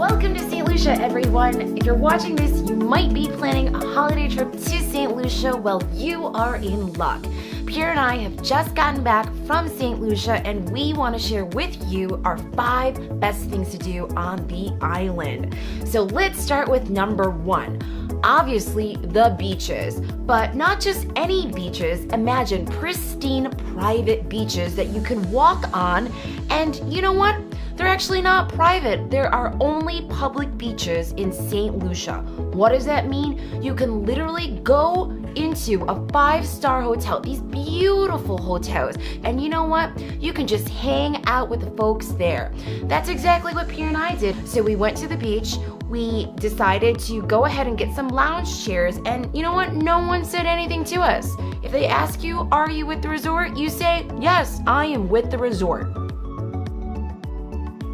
Welcome to St. Lucia, everyone. If you're watching this, you might be planning a holiday trip to St. Lucia. Well, you are in luck. Pierre and I have just gotten back from St. Lucia, and we want to share with you our 5 best things to do on the island. So let's start with number 1. Obviously, the beaches, but not just any beaches. Imagine pristine private beaches that you can walk on, and you know what? They're actually not private. There are only public beaches in St. Lucia. What does that mean? You can literally go into a 5-star hotel, these beautiful hotels, and you know what? You can just hang out with the folks there. That's exactly what Pierre and I did. So we went to the beach. We decided to go ahead and get some lounge chairs, and you know what? No one said anything to us. If they ask you, are you with the resort? You say, yes, I am with the resort.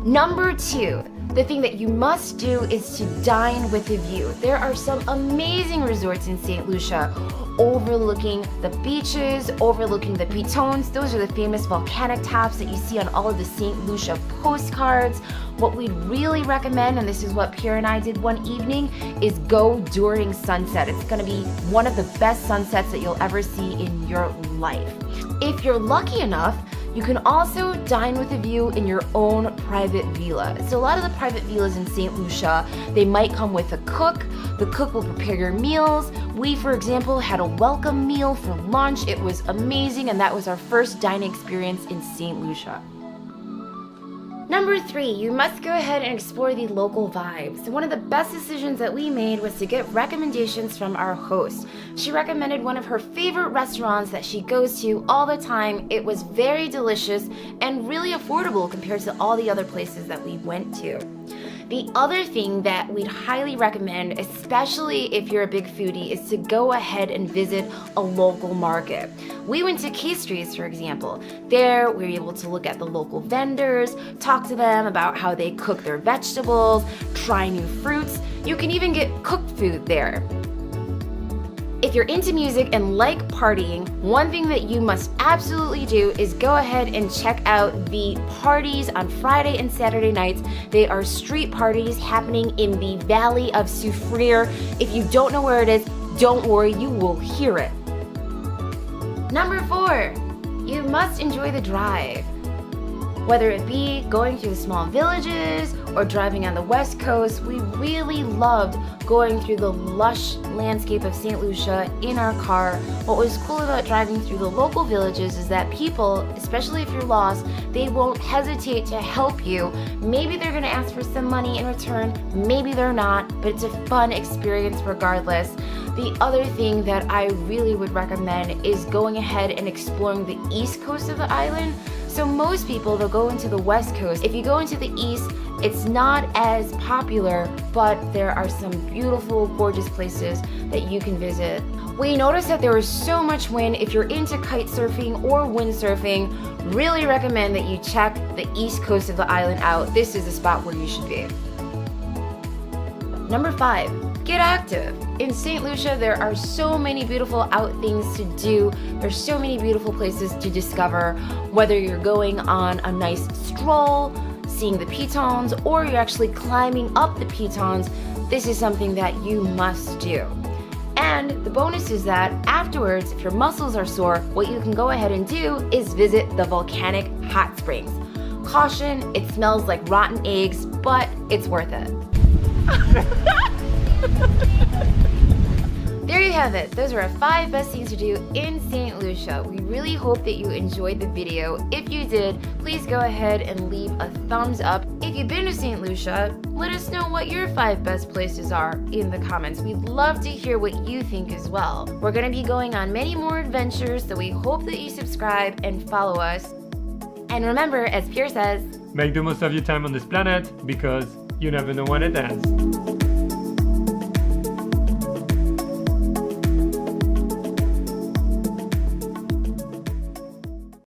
Number 2, the thing that you must do is to dine with a view. There are some amazing resorts in St. Lucia overlooking the beaches, overlooking the pitons. Those are the famous volcanic tops that you see on all of the St. Lucia postcards. What we'd really recommend, and this is what Pierre and I did one evening, is go during sunset. It's going to be one of the best sunsets that you'll ever see in your life. If you're lucky enough, you can also dine with a view in your own private villa. So a lot of the private villas in St. Lucia, they might come with a cook. The cook will prepare your meals. We, for example, had a welcome meal for lunch. It was amazing, and that was our first dining experience in St. Lucia. Number 3, you must go ahead and explore the local vibes. One of the best decisions that we made was to get recommendations from our host. She recommended one of her favorite restaurants that she goes to all the time. It was very delicious and really affordable compared to all the other places that we went to. The other thing that we'd highly recommend, especially if you're a big foodie, is to go ahead and visit a local market. We went to Castries, for example. There, we were able to look at the local vendors, talk to them about how they cook their vegetables, try new fruits. You can even get cooked food there. If you're into music and like partying, one thing that you must absolutely do is go ahead and check out the parties on Friday and Saturday nights. They are street parties happening in the Valley of Soufriere. If you don't know where it is, don't worry, you will hear it. Number 4, you must enjoy the drive. Whether it be going through the small villages or driving on the west coast, we really loved going through the lush landscape of St. Lucia in our car. What was cool about driving through the local villages is that people, especially if you're lost, they won't hesitate to help you. Maybe they're going to ask for some money in return, maybe they're not, but it's a fun experience regardless. The other thing that I really would recommend is going ahead and exploring the east coast of the island. So most people, they'll go into the west coast. If you go into the east, it's not as popular, but there are some beautiful, gorgeous places that you can visit. We noticed that there was so much wind. If you're into kite surfing or windsurfing, really recommend that you check the east coast of the island out. This is the spot where you should be. Number 5, get active. In St. Lucia, there are so many beautiful out things to do. There's so many beautiful places to discover, whether you're going on a nice stroll, seeing the pitons, or you're actually climbing up the pitons. This is something that you must do. And the bonus is that afterwards, if your muscles are sore, what you can go ahead and do is visit the volcanic hot springs. Caution, it smells like rotten eggs, but it's worth it. There you have it. Those are our 5 best things to do in St. Lucia. We really hope that you enjoyed the video. If you did, please go ahead and leave a thumbs up. If you've been to St. Lucia, let us know what your 5 best places are in the comments. We'd love to hear what you think as well. We're going to be going on many more adventures, so we hope that you subscribe and follow us. And remember, as Pierre says, make the most of your time on this planet because you never know when it ends.